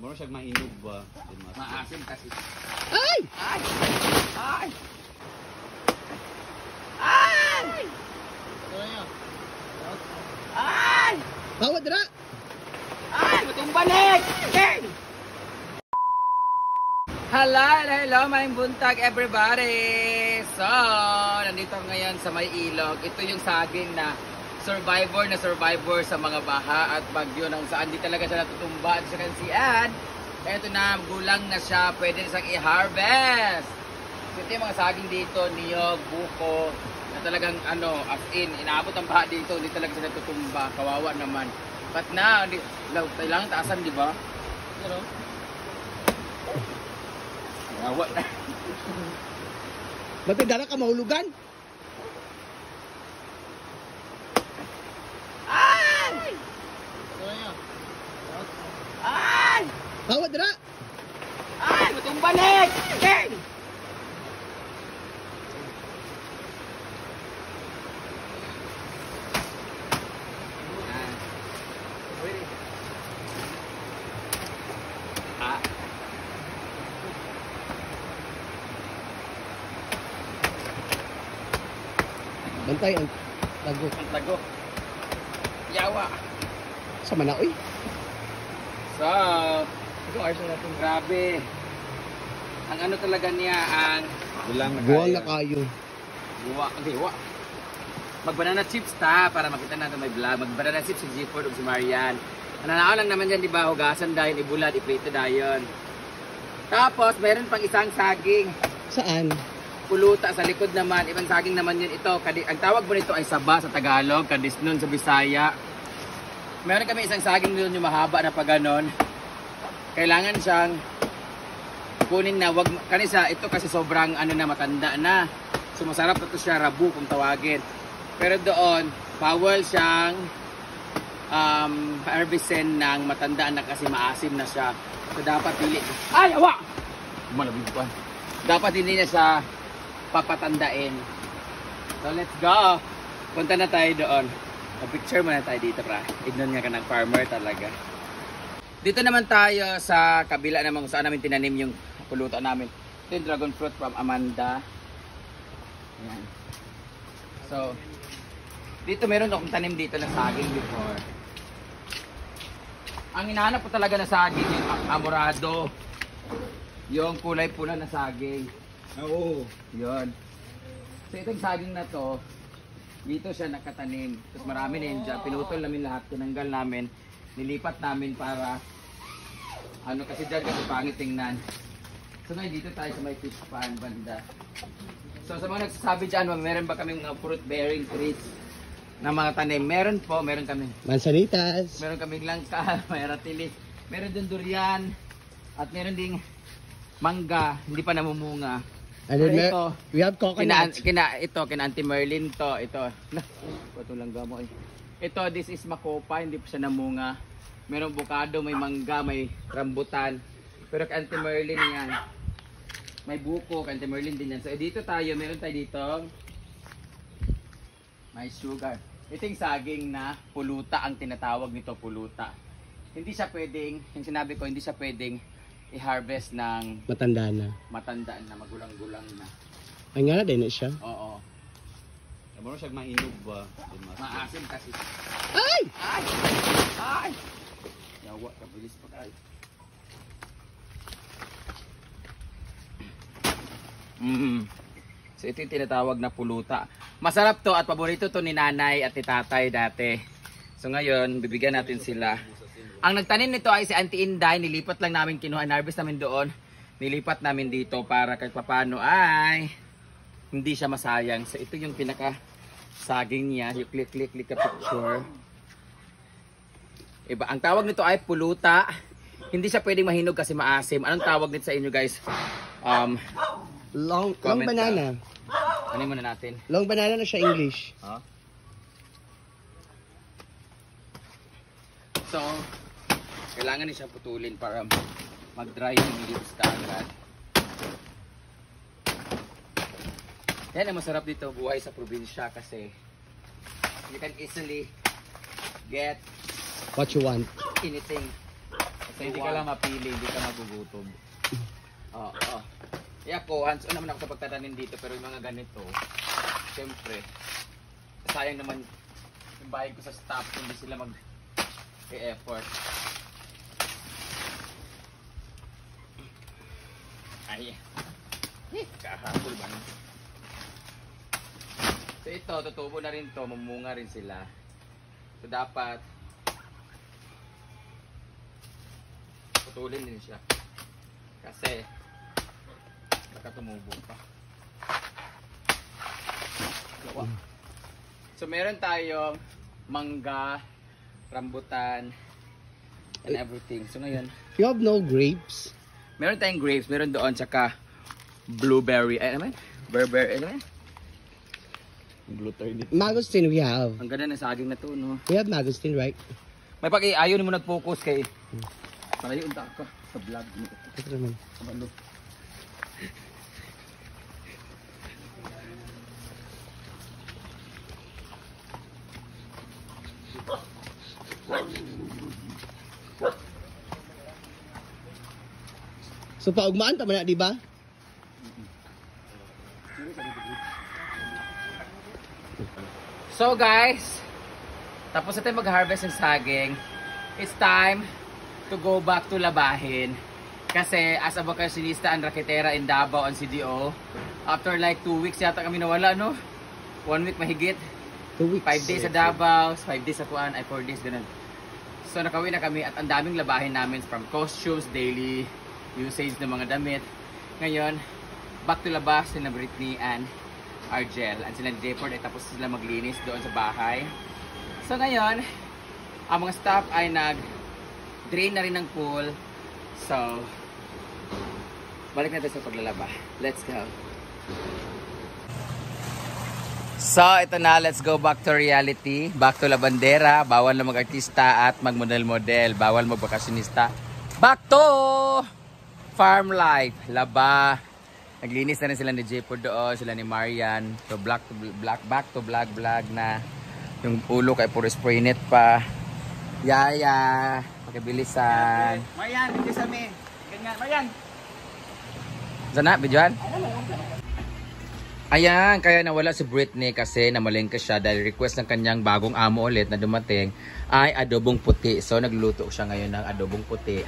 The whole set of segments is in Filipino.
Moro siya mainog ba? Maasim kasi. Ay! Ay! Ay! Ay! Ay! Hawad dira! Ay! Matumbanig! Okay! Hello, may buntag everybody! So, nandito ngayon sa may ilog. Ito yung saging na survivor sa mga baha at bagyo nang saan di talaga siya natutumba at siya kansian. Ito na, gulang na siya, pwede na siyang i-harvest. Ito yung mga saging dito, niyog, buko, na talagang as in, inaabot ang baha dito, hindi talaga siya natutumba. Kawawa naman. But na, kailangan taasan, di ba? Pero, kawawa na. Ba't dala ka mahulugan? Ay! Ay! Hawad dira! Ay! Matumbanig! Okay! Bantay ang tago. Ang tago. Yawa. Sa manaoy. So, grabe. Ang ano talaga niya, ang Buwang na kayo. Guwa. Mag-banana chips ta, para makita natin may vlog. Mag-banana chips si Gifford o si Marian. Nananao lang naman dyan, di ba? Hugasan dahil, ibulad, iprito dahil. Tapos, mayroon pang isang saging. Saan? Puluta sa likod naman. Ibang saging naman yun ito. Ang tawag mo nito ay saba sa Tagalog, kadisnon sa Bisaya. Meron kami isang saging doon yung mahaba na pa ganon. Kailangan siyang kunin na wag kanisa ito kasi sobrang na matanda na. So masarap na to siya, rabu kung tawagin. Pero doon, bawal siyang harvestin ng matanda na kasi maasim na siya. So dapat pili. Ay, awa! Malabig pa. Dapat hindi na siya papatandain. So let's go. Punta na tayo doon. Picture muna tayo dito para ignon nga ka ng farmer talaga. Dito naman tayo sa kabila naman kung saan namin tinanim yung pulutan namin. Ito yung dragon fruit from Amanda. Ayan. So, dito meron akong tanim dito na saging before. Ang hinahanap ko talaga na saging yung amorado. Yung kulay pula na saging. Oo. Yun. So itong saging na to, dito siya nakatanim. Tapos marami na yun dyan. Pinutol namin lahat. Tinanggal namin. Nilipat namin para kasi dyan kasi pangit tingnan. So ngayon dito tayo sa may fish pan banda. So sa mga nagsasabi dyan, meron ba kaming mga fruit bearing trees na mga tanim? Meron po. Meron kami. Mansanitas. Meron kaming langka. May ratilis. Meron din durian. At meron ding mangga. Hindi pa namumunga. And then ito, we have coconut. Kina Auntie Merlin to. Ito. Ito lang gamo eh. Ito, this is makopa. Hindi pa siya namunga. Merong bukado, may mangga, may rambutan. Pero kay Auntie Merlin yan. May buko, kay Auntie Merlin din yan. So dito tayo, meron tayo dito. May sugar. Ito yung saging na puluta ang tinatawag nito, puluta. Hindi siya pwedeng, yung sinabi ko, hindi siya pwedeng i-harvest ng Matanda na. matanda na, magulang-gulang na. Ay nga na din siya. Oo. Moro siya mainog ba? Maasim kasi. Ay! Ay! Ay! Yawa, kabilis pa kayo. So ito yung tinatawag na puluta. Masarap to at paborito to ni nanay at ni tatay dati. So ngayon, bibigyan natin sila. Ang nagtanim nito ay si Auntie Inday. Nilipat lang namin, kinuha, harvest namin doon. Nilipat namin dito para kahit papano ay hindi siya masayang. So ito yung pinaka saging niya. You click a picture. Iba. Ang tawag nito ay puluta. Hindi siya pwedeng mahinog kasi maasim. Anong tawag nito sa inyo guys? Long banana. Ano muna natin? Long banana na siya English. Huh? So, kailangan niya siya putulin para mag-dry yung leaves kaagad. Yan ang masarap dito buhay sa probinsya kasi you can easily get What you want. anything Kasi hindi ka lang mapili, hindi ka magugutom. Oo. Ako, hands-on naman ako sa pagtatanim dito, pero yung mga ganito, siyempre, sayang naman yung bayad ko sa staff, hindi sila mag-e-effort. Ay, kahabol ba? So ito, tutubo na rin to, mamunga rin sila. So dapat, putulin din siya. Kasi, baka tumubo pa. So meron tayong mangga, rambutan, and everything. So ngayon, You have no grapes? meron tayong grapes, meron doon, tsaka blueberry, ay naman? Burberry, ay naman? Glutter dito. Mangosteen we have. Ang ganda ng saging na to, no? We have mangosteen, right? May pag-iayon mo nag-focus kay... Malayo unta ka sa vlog mo. Ito naman. Ano? So paugmaan tama na, di ba? So guys, tapos na tayo mag-harvest ng saging. It's time to go back to labahin. Kasi as a vacationista and raketera in Davao and CDO, after like 2 weeks yata kami nawala, no? 1 week mahigit. 2 weeks. 5 days sa Davao, 5 days sa Kuan, ay 4 days ganun. So nakauwi na kami at ang daming labahin namin from costumes, daily usage ng mga damit. Ngayon, back to labas sila Britney and Argel. At sila Deport ay tapos sila maglinis doon sa bahay. So ngayon, ang mga staff ay nag-drain na rin ng pool. So, balik natin sa paglalaba. Let's go. So, ito na. Let's go back to reality. Back to labandera. Bawal na mag-artista at mag-model-model. Bawal mag-bakasyonista. Back to farm life. Laba. Naglinis na rin sila ni Jepo doon. Sila ni Marian. So, back to vlog na. Yung ulo kay puro spray net pa. Yaya. Pakibilisan. Marian, hindi sa amin. Ganyan, Marian. Sana, videoan? Ayan, kaya nawala si Britney kasi namalengke siya dahil request ng kanyang bagong amo ulit na dumating ay adobong puti. So, nagluluto siya ngayon ng adobong puti.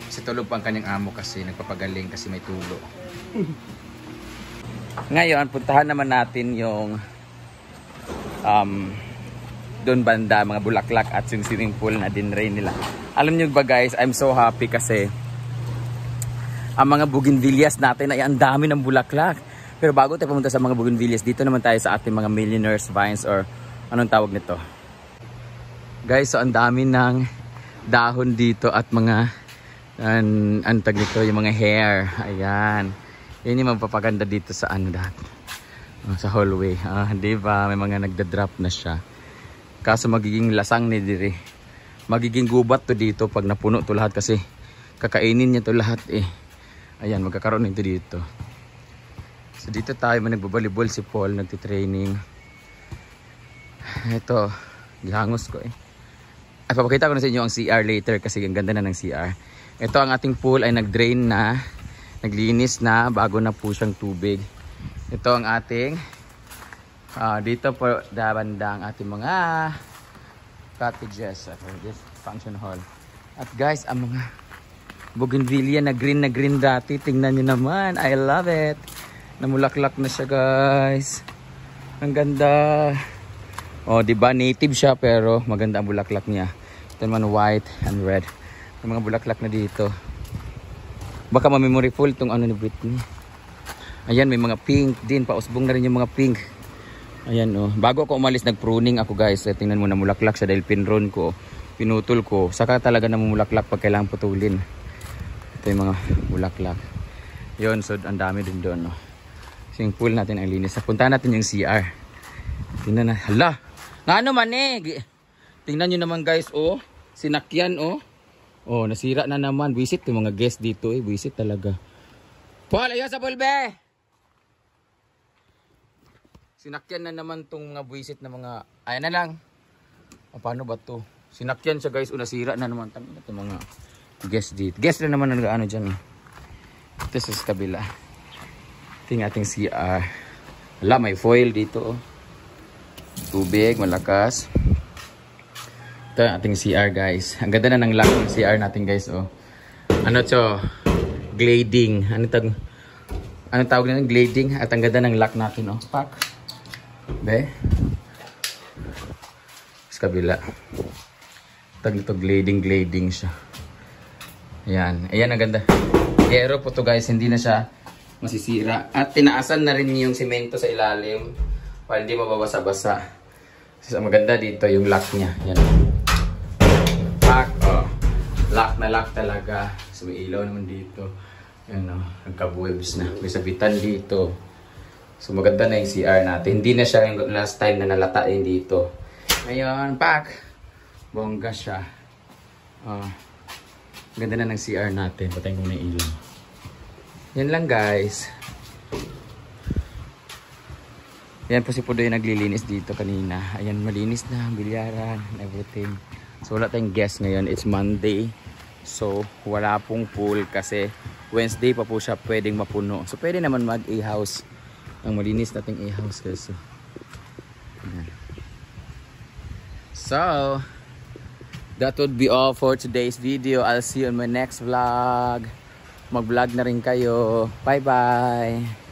Kasi tulog pa ang kanyang amo kasi nagpapagaling kasi may tulo. Ngayon, puntahan naman natin yung doon banda, mga bulaklak at yung swimming pool na dinrain nila. Alam nyo ba guys, I'm so happy kasi ang mga bougainvilleas natin ay ang dami ng bulaklak. Pero bago tayo pumunta sa mga bougainvilleas, dito naman tayo sa ating mga millionaires vines or anong tawag nito. Guys, so ang dami ng dahon dito at mga antag nito, yung mga hair. Ayan. Yan yung magpapaganda dito sa ano dati. Sa hallway. Diba? May mga nagda-drop na siya. Kaso magiging lasang ni diri. Magiging gubat to dito pag napuno to lahat kasi kakainin niya to lahat eh. Ayan, magkakaroon nito dito. So dito tayo, nagbabalibol si Paul, nagtitraining. Ito, gihangos ko eh. Ay, papakita ko na sa inyo ang CR later kasi ang ganda na ng CR. Ito ang ating pool ay nag-drain na, naglinis na, bago na po siyang tubig. Ito ang ating, dito po banda ang ating mga cottages for this function hall. At guys, ang mga bougainvillea na green dati. Tingnan nyo naman. I love it. Namulaklak na siya guys. Ang ganda. Oh, diba? Native siya pero maganda ang bulaklak niya. Ito naman white and red. May mga bulaklak na dito. Baka ma-memoryful itong ano ni Britney. Ayan, may mga pink din. Pausbong na rin yung mga pink. Ayan oh. Bago ako umalis, nag-pruning ako guys. Tingnan mo, namulaklak siya dahil pinron ko. Pinutol ko. Saka talaga namumulaklak pag kailangan putulin. Ito yung mga bulaklak. Yun, so ang dami din doon. No? Yung pool natin ang linis. Punta natin yung CR. Tingnan na. Hala! Nga ano man eh! Tingnan nyo naman guys, oh. Sinakyan, oh. Oh, nasira na naman. Visit yung mga guest dito eh. Visit talaga. Paul, ayaw sa pulbe! Sinakyan na naman tong mga visit na mga... Ayan na lang. O, paano ba to? Sinakyan siya guys, una sira na naman. Tangina ito mga guest dito. Guest na naman ang ano dyan. Ito sa kabila. Ito yung ating CR. Wala, may foil dito. Tubig, malakas. Ito yung ating CR guys. Ang ganda na ng lock ng CR natin guys. Oh. Ano to? Glading. Anong tawag na ng glading? At ang ganda ng lock natin. Oh. Pak. Be. Sa kabila. Tag ito glading siya. Ayan. Ayan ang ganda. Aero po to guys. Hindi na siya masisira. At tinaasan na rin yung semento sa ilalim para hindi mababasa-basa. So, maganda dito yung lock niya. Yan. Lock. Oh. Lock na lock talaga. So may ilaw naman dito. Yan o. Nagka-webs na. May sabitan dito. So maganda na yung CR natin. Hindi na siya yung last time na nalatain dito. Ngayon, pak. Bongga siya. Ganda na ng CR natin. Patayin ko na yung ilaw. Yan lang guys. Yan po si Pudoy naglilinis dito kanina. Ayan, malinis na. Bilyaran. Everything. So wala tayong guest ngayon. It's Monday. So wala pong pool kasi Wednesday pa po siya pwedeng mapuno. So pwede naman mag-a-house. Ang malinis nating a-house guys. So that would be all for today's video. I'll see you on my next vlog. Mag-vlog na rin kayo. Bye-bye.